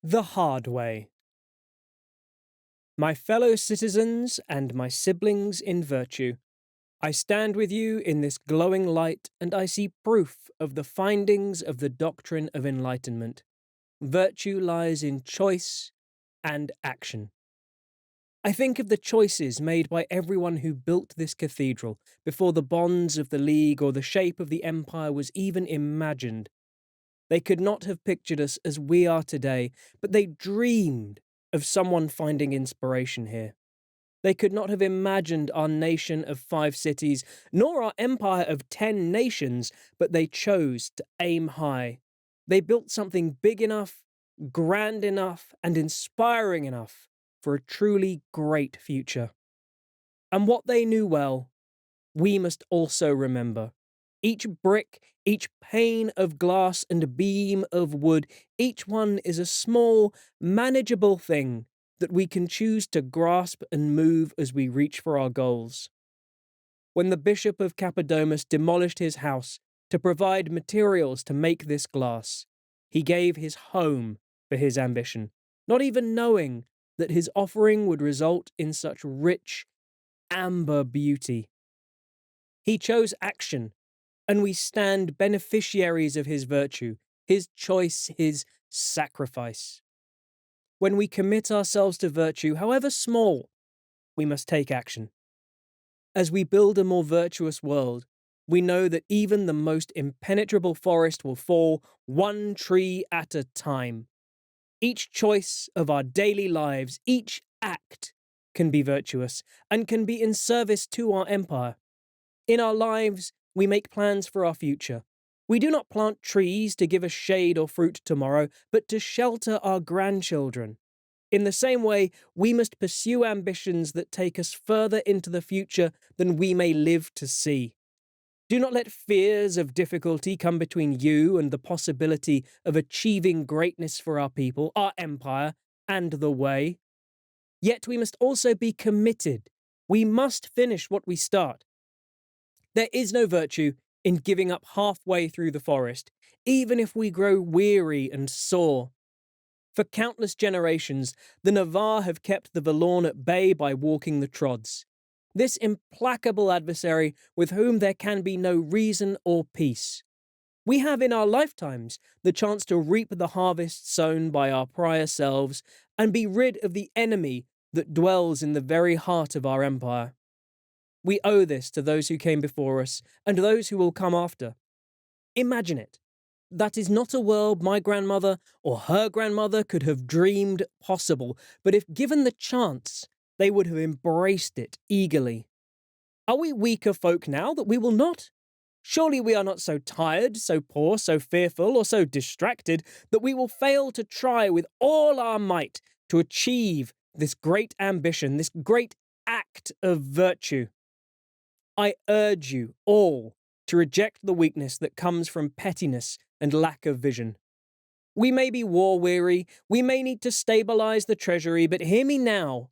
The hard way. My fellow citizens and my siblings in virtue, I stand with you in this glowing light, and I see proof of the findings of the doctrine of enlightenment. Virtue lies in choice and action. I think of the choices made by everyone who built this cathedral before the bonds of the League or the shape of the Empire was even imagined. They could not have pictured us as we are today, but they dreamed of someone finding inspiration here. They could not have imagined our nation of 5 cities, nor our empire of 10 nations, but they chose to aim high. They built something big enough, grand enough, and inspiring enough for a truly great future. And what they knew well, we must also remember. Each brick, each pane of glass and beam of wood, each one is a small, manageable thing that we can choose to grasp and move as we reach for our goals. When the Bishop of Cappadomus demolished his house to provide materials to make this glass, he gave his home for his ambition, not even knowing that his offering would result in such rich, amber beauty. He chose action, and we stand beneficiaries of his virtue, his choice, his sacrifice. When we commit ourselves to virtue, however small, we must take action. As we build a more virtuous world, we know that even the most impenetrable forest will fall one tree at a time. Each choice of our daily lives, each act, can be virtuous and can be in service to our empire. In our lives, we make plans for our future. We do not plant trees to give us shade or fruit tomorrow, but to shelter our grandchildren. In the same way, we must pursue ambitions that take us further into the future than we may live to see. Do not let fears of difficulty come between you and the possibility of achieving greatness for our people, our empire, and the way. Yet we must also be committed. We must finish what we start. There is no virtue in giving up halfway through the forest, even if we grow weary and sore. For countless generations, the Navarre have kept the Valorn at bay by walking the trods. This implacable adversary with whom there can be no reason or peace. We have in our lifetimes the chance to reap the harvest sown by our prior selves and be rid of the enemy that dwells in the very heart of our empire. We owe this to those who came before us and those who will come after. Imagine it. That is not a world my grandmother or her grandmother could have dreamed possible, but if given the chance, they would have embraced it eagerly. Are we weaker folk now that we will not? Surely we are not so tired, so poor, so fearful, or so distracted that we will fail to try with all our might to achieve this great ambition, this great act of virtue. I urge you all to reject the weakness that comes from pettiness and lack of vision. We may be war-weary, we may need to stabilize the treasury, but hear me now.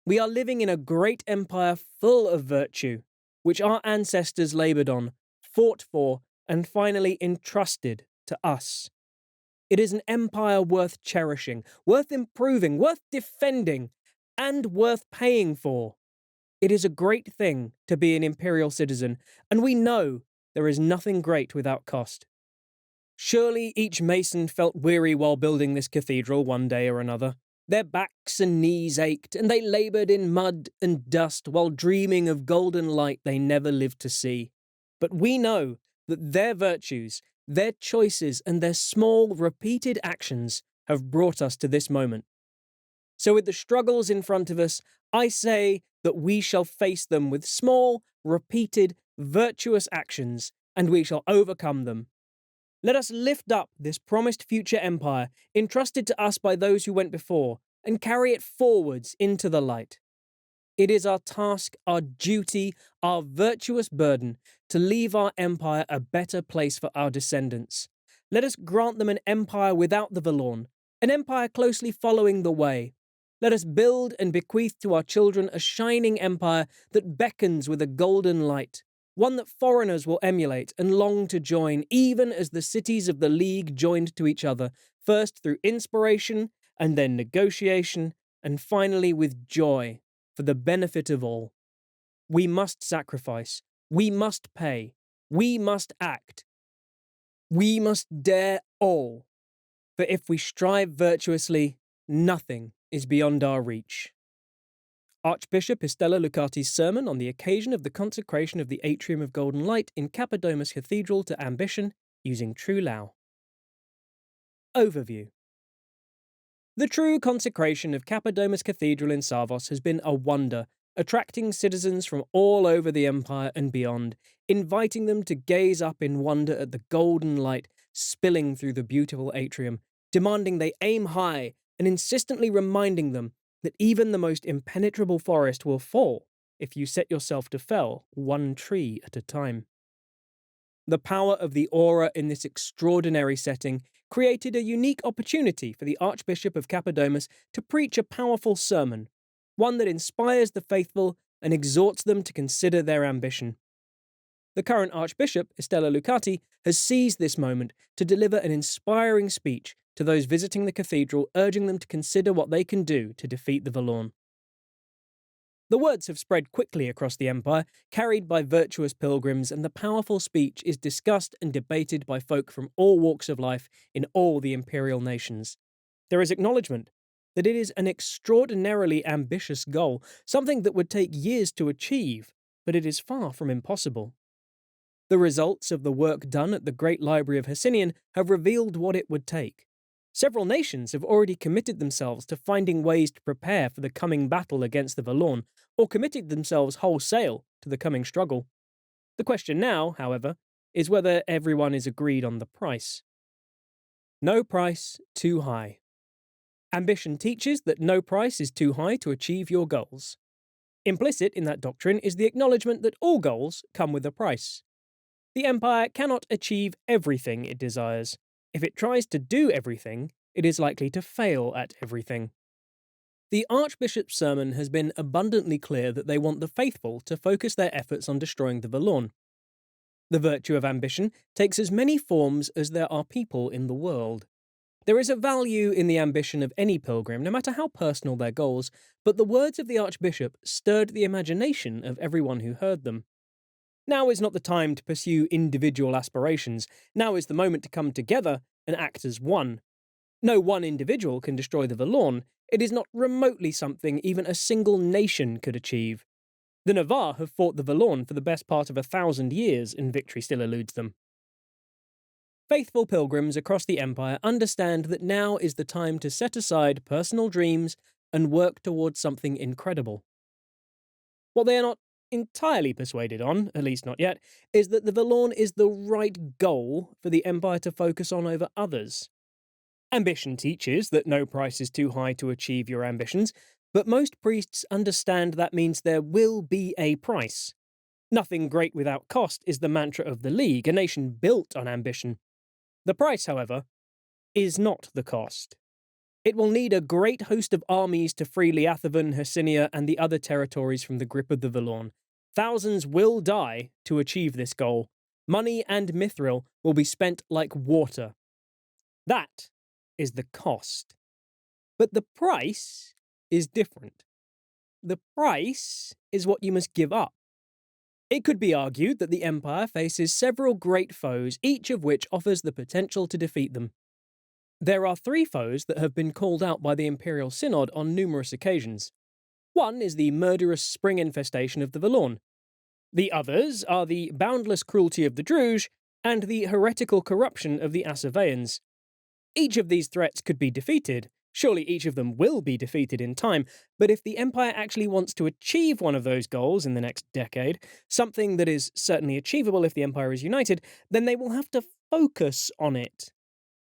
We are living in a great empire full of virtue, which our ancestors labored on, fought for, and finally entrusted to us. It is an empire worth cherishing, worth improving, worth defending, and worth paying for. It is a great thing to be an imperial citizen, and we know there is nothing great without cost. Surely each mason felt weary while building this cathedral one day or another. Their backs and knees ached, and they laboured in mud and dust while dreaming of golden light they never lived to see. But we know that their virtues, their choices, and their small, repeated actions have brought us to this moment. So with the struggles in front of us, I say that we shall face them with small, repeated, virtuous actions, and we shall overcome them. Let us lift up this promised future empire, entrusted to us by those who went before, and carry it forwards into the light. It is our task, our duty, our virtuous burden to leave our empire a better place for our descendants. Let us grant them an empire without the Valorn, an empire closely following the way. Let us build and bequeath to our children a shining empire that beckons with a golden light, one that foreigners will emulate and long to join, even as the cities of the League joined to each other, first through inspiration and then negotiation, and finally with joy, for the benefit of all. We must sacrifice. We must pay. We must act. We must dare all. For if we strive virtuously, nothing is beyond our reach. Archbishop Estella Lucati's sermon on the occasion of the consecration of the Atrium of Golden Light in Cappadomus Cathedral to ambition using True Lao. Overview. The true consecration of Cappadomus Cathedral in Savos has been a wonder, attracting citizens from all over the empire and beyond, inviting them to gaze up in wonder at the golden light spilling through the beautiful atrium, demanding they aim high and insistently reminding them that even the most impenetrable forest will fall if you set yourself to fell one tree at a time. The power of the aura in this extraordinary setting created a unique opportunity for the Archbishop of Cappadomus to preach a powerful sermon, one that inspires the faithful and exhorts them to consider their ambition. The current Archbishop, Estella Lucati, has seized this moment to deliver an inspiring speech to those visiting the cathedral, urging them to consider what they can do to defeat the Valorn. The words have spread quickly across the empire, carried by virtuous pilgrims, and the powerful speech is discussed and debated by folk from all walks of life in all the imperial nations. There is acknowledgement that it is an extraordinarily ambitious goal, something that would take years to achieve, but it is far from impossible. The results of the work done at the Great Library of Hercynian have revealed what it would take. Several nations have already committed themselves to finding ways to prepare for the coming battle against the Valorn, or committed themselves wholesale to the coming struggle. The question now, however, is whether everyone is agreed on the price. No price too high. Ambition teaches that no price is too high to achieve your goals. Implicit in that doctrine is the acknowledgement that all goals come with a price. The Empire cannot achieve everything it desires. If it tries to do everything, it is likely to fail at everything. The Archbishop's sermon has been abundantly clear that they want the faithful to focus their efforts on destroying the Valorn. The virtue of ambition takes as many forms as there are people in the world. There is a value in the ambition of any pilgrim, no matter how personal their goals, but the words of the Archbishop stirred the imagination of everyone who heard them. Now is not the time to pursue individual aspirations. Now is the moment to come together and act as one. No one individual can destroy the Valorn. It is not remotely something even a single nation could achieve. The Navarre have fought the Valorn for the best part of 1,000 years, and victory still eludes them. Faithful pilgrims across the Empire understand that now is the time to set aside personal dreams and work towards something incredible. What they are not entirely persuaded on, at least not yet, is that the Valorn is the right goal for the Empire to focus on over others. Ambition teaches that no price is too high to achieve your ambitions, but most priests understand that means there will be a price. Nothing great without cost is the mantra of the League, a nation built on ambition. The price, however, is not the cost. It will need a great host of armies to free Liathavan, Hercynia, and the other territories from the grip of the Valorn. Thousands will die to achieve this goal. Money and mithril will be spent like water. That is the cost. But the price is different. The price is what you must give up. It could be argued that the Empire faces several great foes, each of which offers the potential to defeat them. There are 3 foes that have been called out by the Imperial Synod on numerous occasions. One is the murderous spring infestation of the Valorn. The others are the boundless cruelty of the Druge and the heretical corruption of the Assaveans. Each of these threats could be defeated. Surely each of them will be defeated in time, but if the Empire actually wants to achieve one of those goals in the next decade, something that is certainly achievable if the Empire is united, then they will have to focus on it.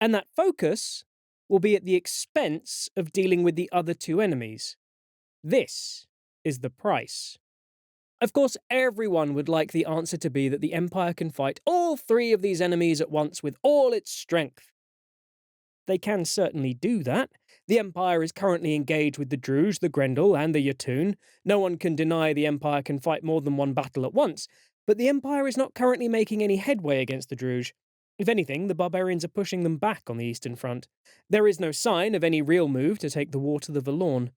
And that focus will be at the expense of dealing with the other 2 enemies. This is the price. Of course, everyone would like the answer to be that the Empire can fight all 3 of these enemies at once with all its strength. They can certainly do that. The Empire is currently engaged with the Druge, the Grendel, and the Yatun. No one can deny the Empire can fight more than one battle at once, but the Empire is not currently making any headway against the Druge. If anything, the barbarians are pushing them back on the Eastern Front. There is no sign of any real move to take the war to the Valorn.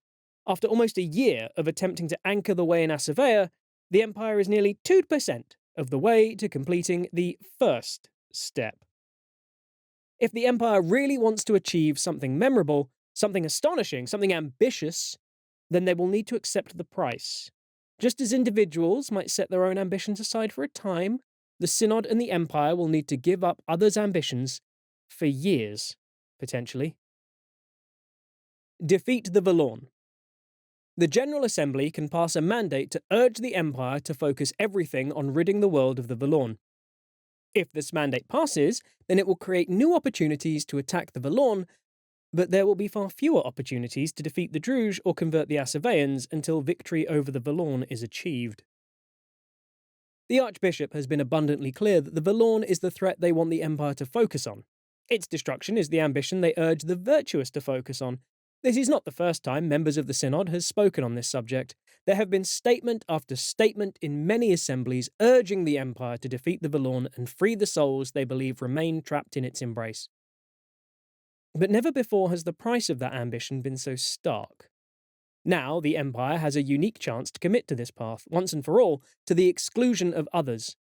After almost a year of attempting to anchor the way in Asavea, the Empire is nearly 2% of the way to completing the first step. If the Empire really wants to achieve something memorable, something astonishing, something ambitious, then they will need to accept the price. Just as individuals might set their own ambitions aside for a time, the Synod and the Empire will need to give up others' ambitions for years, potentially. Defeat the Valorn. The General Assembly can pass a mandate to urge the Empire to focus everything on ridding the world of the Valorn. If this mandate passes, then it will create new opportunities to attack the Valorn, but there will be far fewer opportunities to defeat the Druj or convert the Asaveans until victory over the Valorn is achieved. The Archbishop has been abundantly clear that the Valorn is the threat they want the Empire to focus on. Its destruction is the ambition they urge the virtuous to focus on. This is not the first time members of the Synod has spoken on this subject. There have been statement after statement in many assemblies urging the Empire to defeat the Valorn and free the souls they believe remain trapped in its embrace. But never before has the price of that ambition been so stark. Now the Empire has a unique chance to commit to this path, once and for all, to the exclusion of others.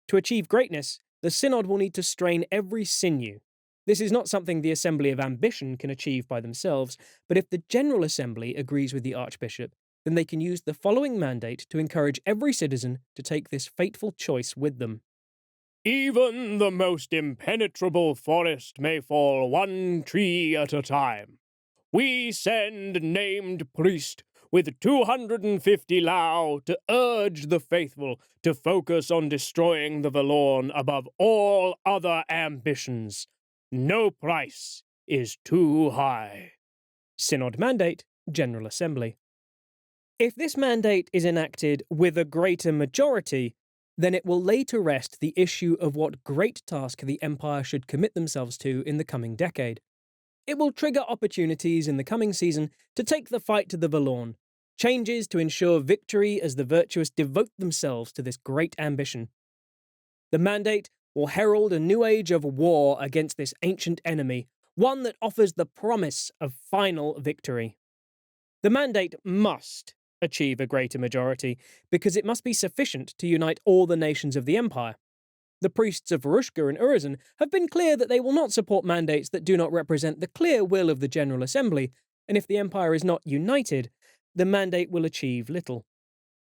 To achieve greatness, the Synod will need to strain every sinew. This is not something the Assembly of Ambition can achieve by themselves, but if the General Assembly agrees with the Archbishop, then they can use the following mandate to encourage every citizen to take this fateful choice with them. Even the most impenetrable forest may fall one tree at a time. We send named priest with 250 Lao to urge the faithful to focus on destroying the Valorn above all other ambitions. No price is too high. Synod Mandate, General Assembly. If this mandate is enacted with a greater majority, then it will lay to rest the issue of what great task the Empire should commit themselves to in the coming decade. It will trigger opportunities in the coming season to take the fight to the Valorn, changes to ensure victory as the virtuous devote themselves to this great ambition. The mandate will herald a new age of war against this ancient enemy, one that offers the promise of final victory. The mandate must achieve a greater majority, because it must be sufficient to unite all the nations of the Empire. The priests of Varushka and Urizen have been clear that they will not support mandates that do not represent the clear will of the General Assembly, and if the Empire is not united, the mandate will achieve little.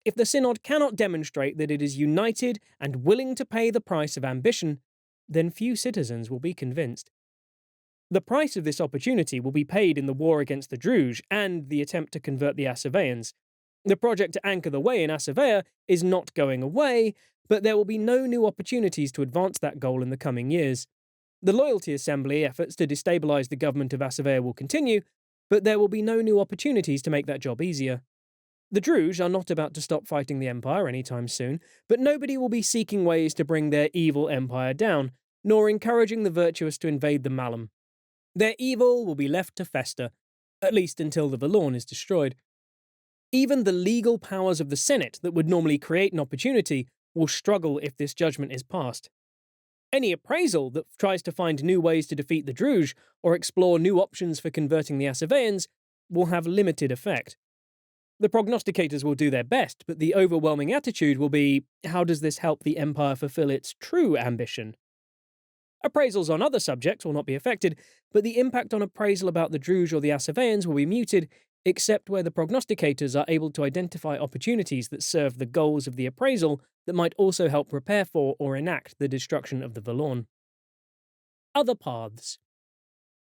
If the Synod cannot demonstrate that it is united and willing to pay the price of ambition, then few citizens will be convinced. The price of this opportunity will be paid in the war against the Druj and the attempt to convert the Asaveans. The project to anchor the way in Asavea is not going away, but there will be no new opportunities to advance that goal in the coming years. The Loyalty Assembly efforts to destabilize the government of Asavea will continue, but there will be no new opportunities to make that job easier. The Druj are not about to stop fighting the Empire anytime soon, but nobody will be seeking ways to bring their evil empire down, nor encouraging the virtuous to invade the Malum. Their evil will be left to fester, at least until the Valorn is destroyed. Even the legal powers of the Senate that would normally create an opportunity will struggle if this judgment is passed. Any appraisal that tries to find new ways to defeat the Druj or explore new options for converting the Asaveans will have limited effect. The prognosticators will do their best, but the overwhelming attitude will be, how does this help the Empire fulfill its true ambition? Appraisals on other subjects will not be affected, but the impact on appraisal about the Druj or the Asaveans will be muted, except where the prognosticators are able to identify opportunities that serve the goals of the appraisal that might also help prepare for or enact the destruction of the Valorn. Other paths.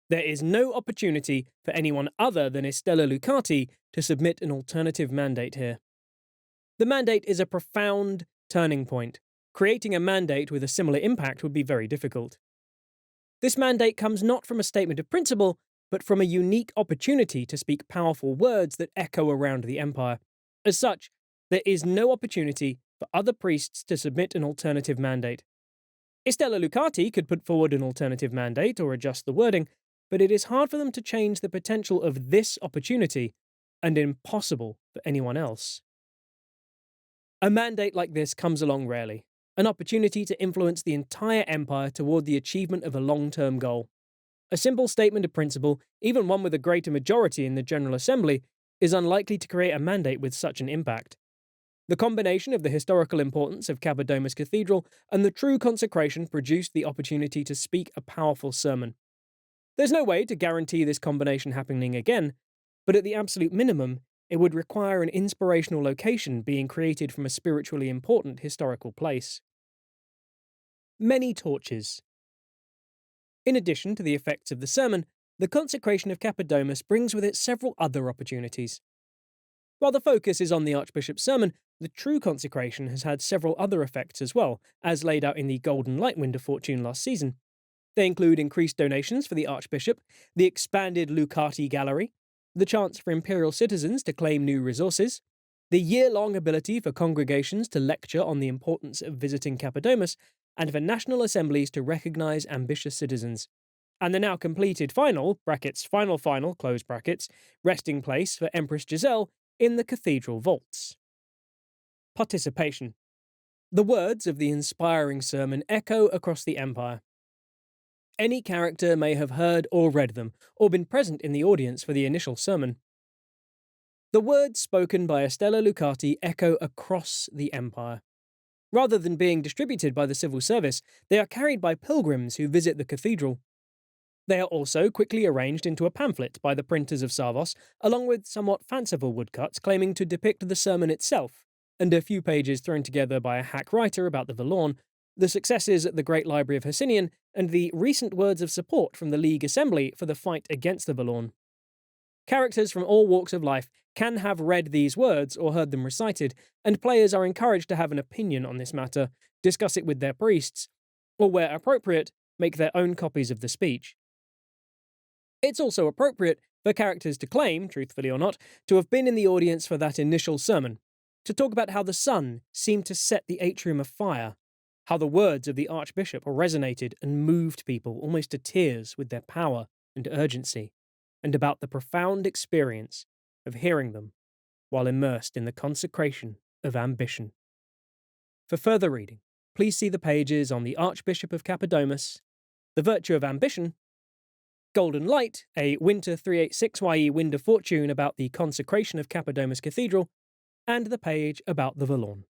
There is no opportunity for anyone other than Estella Lucati to submit an alternative mandate here. The mandate is a profound turning point. Creating a mandate with a similar impact would be very difficult. This mandate comes not from a statement of principle, but from a unique opportunity to speak powerful words that echo around the Empire. As such, there is no opportunity for other priests to submit an alternative mandate. Estella Lucati could put forward an alternative mandate or adjust the wording, but it is hard for them to change the potential of this opportunity, and impossible for anyone else. A mandate like this comes along rarely. an opportunity to influence the entire empire toward the achievement of a long-term goal. A simple statement of principle, even one with a greater majority in the General Assembly, is unlikely to create a mandate with such an impact. The combination of the historical importance of Cappadomus Cathedral and the true consecration produced the opportunity to speak a powerful sermon. There's no way to guarantee this combination happening again, but at the absolute minimum, it would require an inspirational location being created from a spiritually important historical place. Many torches. In addition to the effects of the sermon, the consecration of Cappadomus brings with it several other opportunities. While the focus is on the Archbishop's sermon, the true consecration has had several other effects as well, as laid out in the Golden Light Wind of Fortune last season. They include increased donations for the Archbishop, the expanded Lucati Gallery, the chance for imperial citizens to claim new resources, the year-long ability for congregations to lecture on the importance of visiting Cappadomus, and for national assemblies to recognise ambitious citizens, and the now completed final close brackets, resting place for Empress Giselle in the cathedral vaults. Participation. The words of the inspiring sermon echo across the empire. Any character may have heard or read them, or been present in the audience for the initial sermon. The words spoken by Estella Lucati echo across the empire. Rather than being distributed by the civil service, they are carried by pilgrims who visit the cathedral. They are also quickly arranged into a pamphlet by the printers of Savos, along with somewhat fanciful woodcuts claiming to depict the sermon itself, and a few pages thrown together by a hack writer about the Valorn, the successes at the Great Library of Hercynian, and the recent words of support from the League Assembly for the fight against the Valorn. Characters from all walks of life can have read these words or heard them recited, and players are encouraged to have an opinion on this matter, discuss it with their priests, or where appropriate, make their own copies of the speech. It's also appropriate for characters to claim, truthfully or not, to have been in the audience for that initial sermon, to talk about how the sun seemed to set the atrium afire, how the words of the Archbishop resonated and moved people almost to tears with their power and urgency, and about the profound experience of hearing them while immersed in the consecration of ambition. For further reading, please see the pages on the Archbishop of Cappadomus, the virtue of ambition, Golden Light, a Winter 386YE Wind of Fortune about the consecration of Cappadomus Cathedral, and the page about the Valorn.